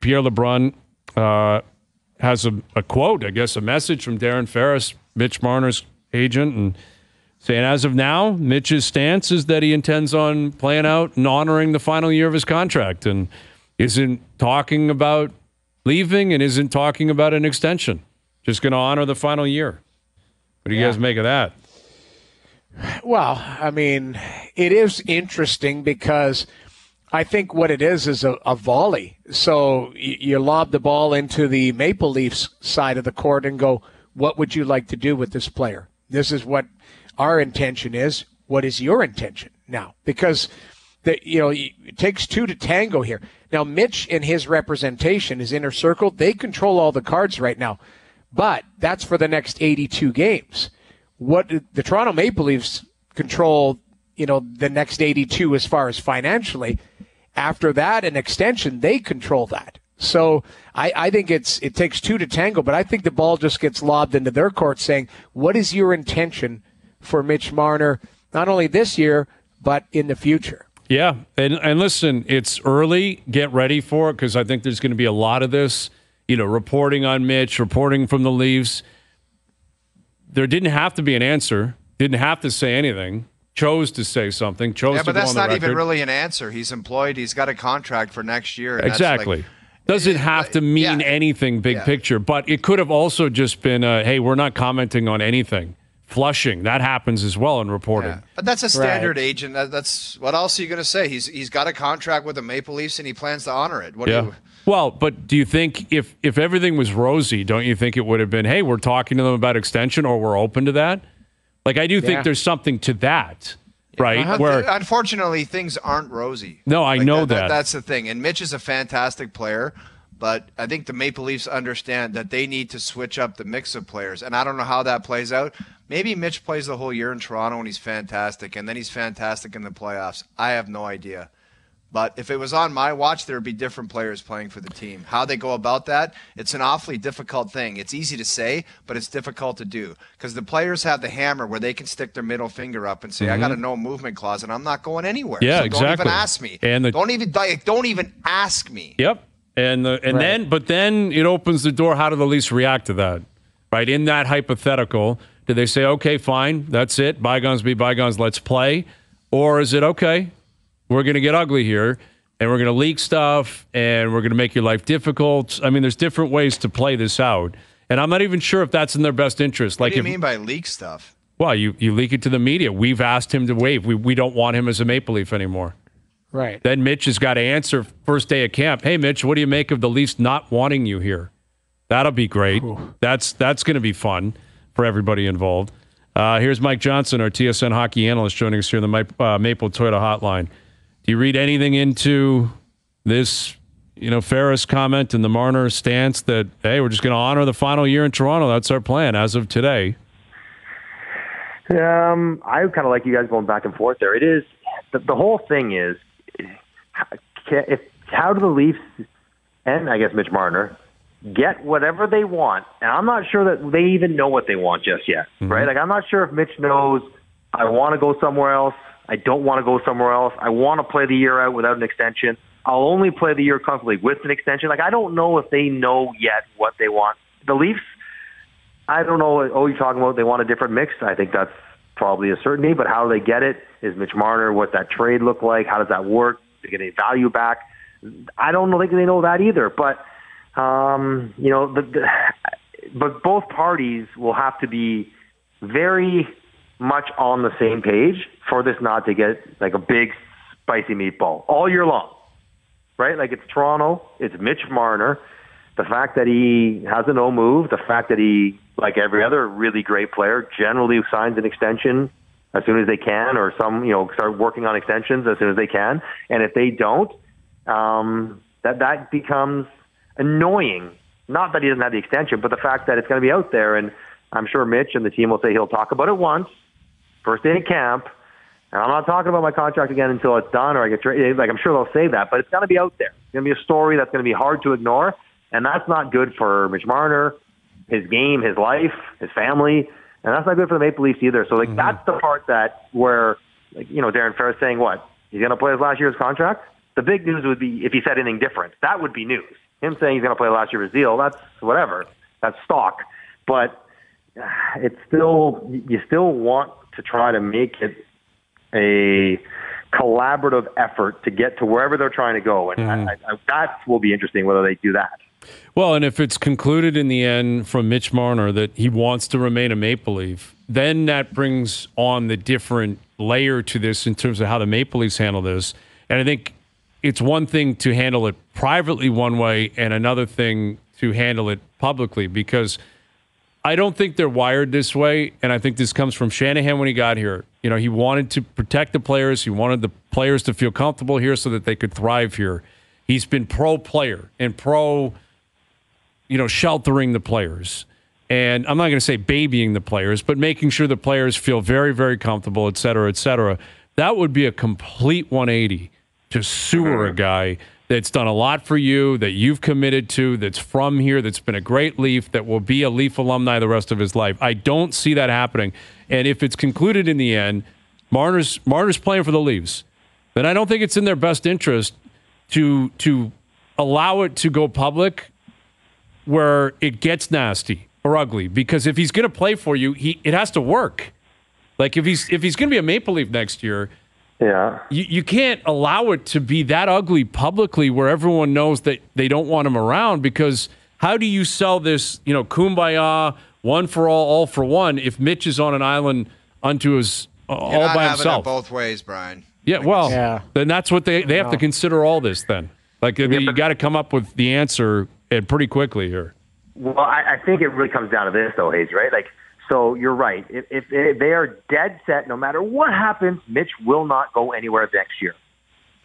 Pierre LeBrun has a quote, I guess, a message from Darren Ferris, Mitch Marner's agent, and saying as of now, Mitch's stance is that he intends on playing out and honoring the final year of his contract and isn't talking about leaving and isn't talking about an extension. Just going to honor the final year. What do you guys make of that? Well, I mean, it is interesting because I think what it is a volley. So you lob the ball into the Maple Leafs side of the court and go, what would you like to do with this player? This is what our intention is. What is your intention now? Because it takes two to tango here. Now, Mitch and his representation, his inner circle, they control all the cards right now. But that's for the next 82 games. What the Toronto Maple Leafs control, the next 82 as far as financially. After that, an extension, they control that. So I think it takes two to tango, but I think the ball just gets lobbed into their court saying, what is your intention for Mitch Marner, not only this year, but in the future? Yeah, and listen, it's early. Get ready for it because I think there's going to be a lot of this, reporting on Mitch, reporting from the Leafs. There didn't have to be an answer, didn't have to say anything, chose to say something, chose to go on the record. Yeah, but that's not even really an answer. He's employed. He's got a contract for next year. Exactly. Doesn't have to mean anything big picture, but it could have also just been, hey, we're not commenting on anything. Flushing, that happens as well in reporting. Yeah. But that's a standard agent. That's what else are you going to say? He's got a contract with the Maple Leafs and he plans to honor it. Well, but do you think if everything was rosy, don't you think it would have been, hey, we're talking to them about extension or we're open to that? Like, I do think there's something to that, right? Where unfortunately, things aren't rosy. No, I know that. That's the thing. And Mitch is a fantastic player, but I think the Maple Leafs understand that they need to switch up the mix of players. And I don't know how that plays out. Maybe Mitch plays the whole year in Toronto and he's fantastic, and then he's fantastic in the playoffs. I have no idea. But if it was on my watch, there would be different players playing for the team. How they go about that, it's an awfully difficult thing. It's easy to say, but it's difficult to do because the players have the hammer where they can stick their middle finger up and say, I got a no movement clause and I'm not going anywhere. Yeah, so exactly. Don't even ask me. And don't even ask me. Yep. And then it opens the door. How do the Leafs react to that? Right? In that hypothetical, do they say, okay, fine, that's it, bygones be bygones, let's play? Or is it, okay, we're going to get ugly here, and we're going to leak stuff, and we're going to make your life difficult? I mean, there's different ways to play this out, and I'm not even sure if that's in their best interest. What do you mean by leak stuff? Well, you leak it to the media. We've asked him to waive. We don't want him as a Maple Leaf anymore. Right. Then Mitch has got to answer first day of camp. Hey, Mitch, what do you make of the Leafs not wanting you here? That'll be great. Ooh. That's going to be fun for everybody involved. Here's Mike Johnson, our TSN hockey analyst, joining us here in the Maple Toyota hotline. Do you read anything into this, Ferris comment and the Marner stance that, hey, we're just going to honor the final year in Toronto? That's our plan as of today. I kind of like you guys going back and forth there. It is the whole thing is how do the Leafs and I guess Mitch Marner get whatever they want, and I'm not sure that they even know what they want just yet, right? Like, I'm not sure if Mitch knows, I want to go somewhere else, I don't want to go somewhere else, I want to play the year out without an extension, I'll only play the year comfortably with an extension. Like, I don't know if they know yet what they want. The Leafs, I don't know, you're talking about they want a different mix. I think that's probably a certainty, but how do they get it? Is Mitch Marner, what's that trade look like? How does that work? Do they get any value back? I don't think they know that either, but but both parties will have to be very much on the same page for this not to get like a big spicy meatball all year long, right? Like, it's Toronto, it's Mitch Marner. The fact that he has a no move, the fact that he, like every other really great player, generally signs an extension as soon as they can, or start working on extensions as soon as they can. And if they don't, that becomes annoying. Not that he doesn't have the extension, but the fact that it's going to be out there. And I'm sure Mitch and the team will say he'll talk about it once, first day of camp, and I'm not talking about my contract again until it's done or I get traded. Like, I'm sure they'll say that, but it's going to be out there. It's going to be a story that's going to be hard to ignore, and that's not good for Mitch Marner, his game, his life, his family, and that's not good for the Maple Leafs either. So, that's the part that where, Darren Ferris saying what? He's going to play his last year's contract? The big news would be if he said anything different. That would be news. Him saying he's going to play last year of his deal, that's whatever. That's stock. But it's still, you still want to try to make it a collaborative effort to get to wherever they're trying to go. And that will be interesting, whether they do that. Well, and if it's concluded in the end from Mitch Marner that he wants to remain a Maple Leaf, then that brings on the different layer to this in terms of how the Maple Leafs handle this. And I think it's one thing to handle it privately one way and another thing to handle it publicly, because I don't think they're wired this way, and I think this comes from Shanahan when he got here. You know, he wanted to protect the players. He wanted the players to feel comfortable here so that they could thrive here. He's been pro-player and pro, sheltering the players. And I'm not going to say babying the players, but making sure the players feel very, very comfortable, et cetera, et cetera. That would be a complete 180 to sewer a guy that's done a lot for you, that you've committed to, that's from here, that's been a great Leaf, that will be a Leaf alumni the rest of his life. I don't see that happening. And if it's concluded in the end, Marner's playing for the Leafs, then I don't think it's in their best interest to allow it to go public where it gets nasty or ugly. Because if he's going to play for you, it has to work. Like if he's going to be a Maple Leaf next year, yeah, you can't allow it to be that ugly publicly where everyone knows that they don't want him around, because how do you sell this, kumbaya, one for all for one, if Mitch is on an island unto his all by himself? It both ways, Brian. Yeah, then that's what they have to consider all this then. Like, you got to come up with the answer and pretty quickly here. Well, I think it really comes down to this, though, Hayes, right? Like, so you're right. If they are dead set, no matter what happens, Mitch will not go anywhere next year.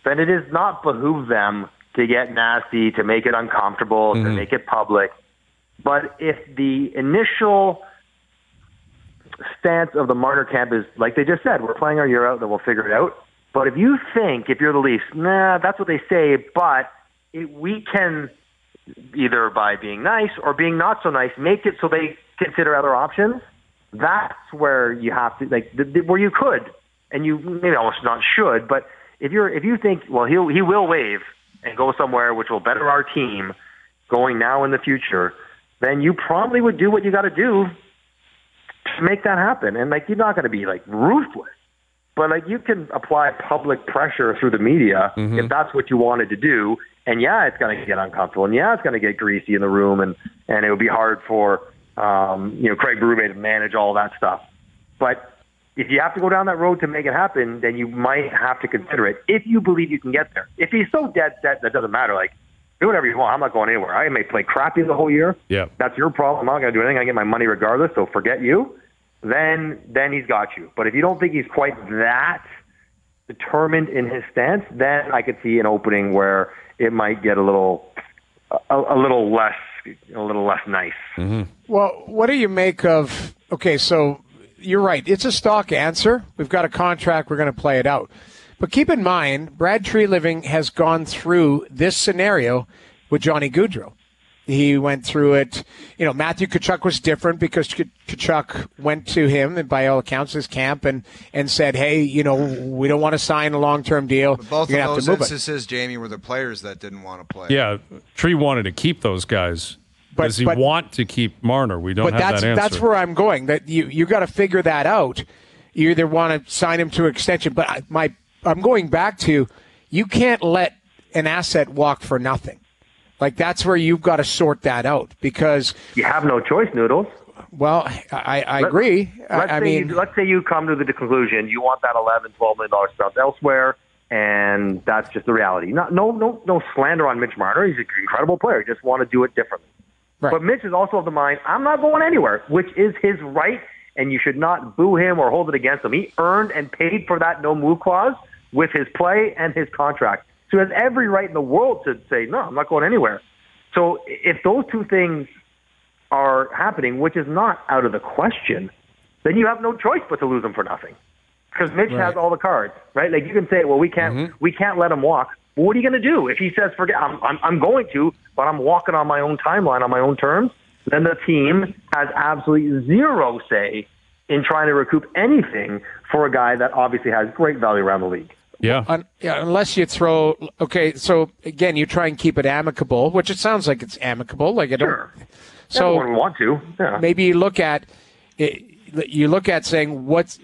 Then it does not behoove them to get nasty, to make it uncomfortable, to make it public. But if the initial stance of the Marner camp is, like they just said, we're playing our year out, then we'll figure it out. But if you think, if you're the Leafs, that's what they say, but we can, either by being nice or being not so nice, make it so they consider other options, that's where you have to, where you could, and you maybe almost not should, but if you think, well, he will waive and go somewhere which will better our team going now in the future, then you probably would do what you got to do to make that happen. And you're not going to be ruthless, but you can apply public pressure through the media if that's what you wanted to do. And it's going to get uncomfortable, and it's going to get greasy in the room, and it would be hard for Craig Berube to manage all that stuff. But if you have to go down that road to make it happen, then you might have to consider it if you believe you can get there. If he's so dead set that doesn't matter, do whatever you want. I'm not going anywhere. I may play crappy the whole year. Yeah, that's your problem. I'm not going to do anything. I get my money regardless. So forget you. Then he's got you. But if you don't think he's quite that determined in his stance, then I could see an opening where it might get a little less nice. Well, what do you make of? Okay, so you're right. It's a stock answer. We've got a contract. We're going to play it out. But keep in mind, Brad Treliving has gone through this scenario with Johnny Gaudreau. He went through it. Matthew Tkachuk was different because Tkachuk went to him, and by all accounts, his camp, and said, hey, we don't want to sign a long-term deal. But both of those instances, Jamie, were the players that didn't want to play. Yeah, Tree wanted to keep those guys. Does he want to keep Marner? We don't have that answer. That's where I'm going. That you got to figure that out. You either want to sign him to an extension, but I'm going back to, you can't let an asset walk for nothing. That's where you've got to sort that out, because you have no choice, Noodles. Well, I agree. Let's say you come to the conclusion you want that $11, $12 million stuff elsewhere, and that's just the reality. No slander on Mitch Marner. He's an incredible player. You just want to do it differently. Right. But Mitch is also of the mind, I'm not going anywhere, which is his right, and you should not boo him or hold it against him. He earned and paid for that no-move clause with his play and his contract. So he has every right in the world to say, no, I'm not going anywhere. So if those two things are happening, which is not out of the question, then you have no choice but to lose him for nothing. Because Mitch has all the cards, right? You can say, well, we can't let him walk. Well, what are you going to do? If he says, forget, I'm going to, but I'm walking on my own timeline, on my own terms, then the team has absolutely zero say in trying to recoup anything for a guy that obviously has great value around the league. Yeah. Unless you throw. Okay, so again, you try and keep it amicable, which it sounds like it's amicable. Like I don't. Sure. So Everyone would want to. Yeah. maybe you look at it. You look at saying what's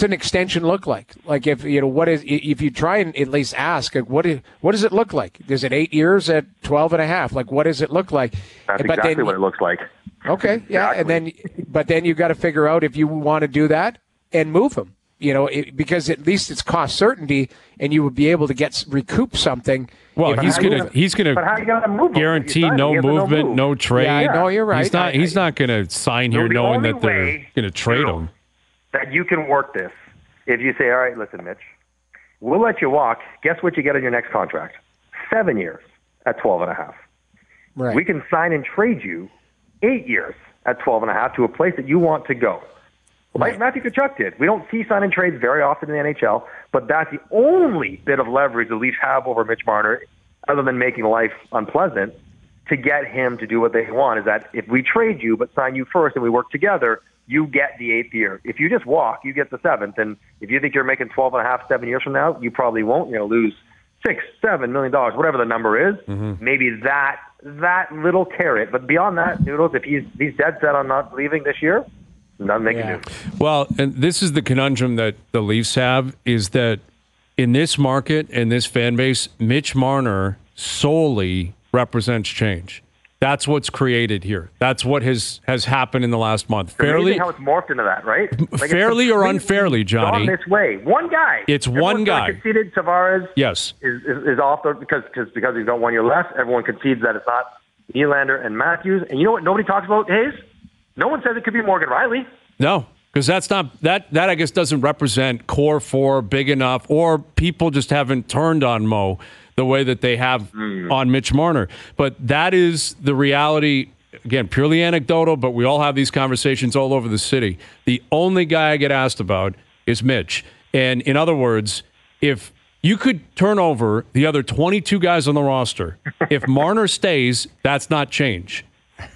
an extension look like? Like if if you try and at least ask, like, what does it look like? Is it 8 years at 12.5? Like what does it look like? That's exactly what it looks like. Okay, yeah, Exactly. but then you got to figure out if you want to do that and move him. Because at least it's cost certainty, and you would be able to recoup something. Well, he's But how you gonna move him? guarantee If you sign him, no he has to movement, move. no trade. Yeah, no, you're right. He's not going to sign here The knowing only that they're way, going to trade him. that you can work this, if you say, all right, listen, Mitch, we'll let you walk. Guess what you get on your next contract? 7 years at 12.5. Right. We can sign and trade you 8 years at 12.5 to a place that you want to go. Like Matthew Tkachuk did. We don't see sign and trades very often in the NHL, but that's the only bit of leverage the Leafs have over Mitch Marner, other than making life unpleasant, to get him to do what they want, is that if we trade you but sign you first and we work together, you get the 8th year. If you just walk, you get the 7th. And if you think you're making 12.5, 7 years from now, you probably won't. You're going to lose $6-7 million, whatever the number is. Mm-hmm. Maybe that little carrot. But beyond that, Noodles, if he's dead set on not leaving this year, nothing they can do. Well, and this is the conundrum that the Leafs have, is that in this market and this fan base, Mitch Marner solely represents change. That's what's created here. That's what has happened in the last month. Fairly, how it's morphed into that, right? Like fairly or unfairly, Johnny? Gone this way. One guy. It's one guy. Conceded Tavares. Yes. Is off because he's got 1 year left. Everyone concedes that it's not Nylander and Matthews. And you know what? Nobody talks about Hayes. No one says it could be Morgan Riley. No, because that's not that I guess doesn't represent core four big enough, or people just haven't turned on Mo the way that they have on Mitch Marner. But that is the reality. Again, purely anecdotal, but we all have these conversations all over the city. The only guy I get asked about is Mitch. And in other words, if you could turn over the other 22 guys on the roster, if Marner stays, that's not change.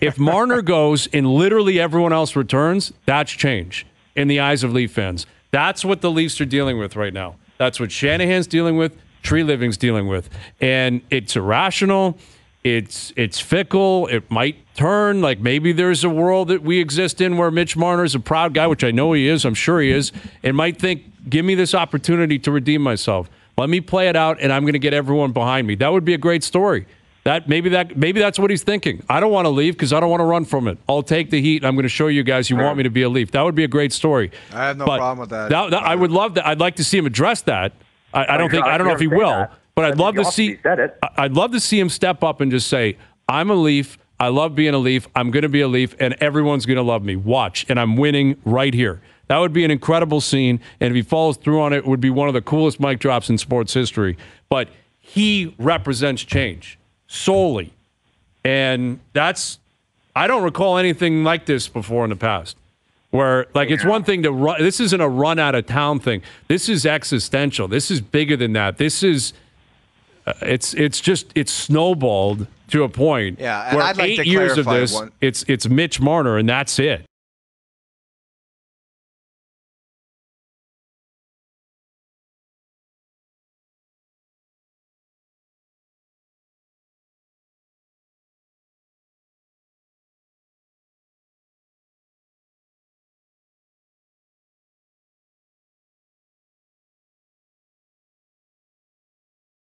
If Marner goes and literally everyone else returns, that's change in the eyes of Leaf fans. That's what the Leafs are dealing with right now. That's what Shanahan's dealing with, Tree Living's dealing with. And it's irrational. It's fickle. It might turn. Like maybe there's a world that we exist in where Mitch Marner's a proud guy, which I know he is. I'm sure he is. And might think, give me this opportunity to redeem myself. Let me play it out, and I'm going to get everyone behind me. That would be a great story. Maybe that's what he's thinking. I don't want to leave because I don't want to run from it. I'll take the heat. I'm going to show you guys you want me to be a Leaf. That would be a great story. I have no problem with that. I would love that. I'd like to see him address that. I don't know if he will, but I'd love to see. I'd love to see him step up and just say, "I'm a Leaf. I love being a Leaf. I'm going to be a Leaf, and everyone's going to love me. Watch, and I'm winning right here." That would be an incredible scene, and if he follows through on it would be one of the coolest mic drops in sports history. But he represents change solely. And I don't recall anything like this before in the past, where it's one thing to run. This isn't a run out of town thing. This is existential. This is bigger than that. This is, it's snowballed to a point Yeah, and where I'd like 8 to years of clarify this, one. it's Mitch Marner and that's it.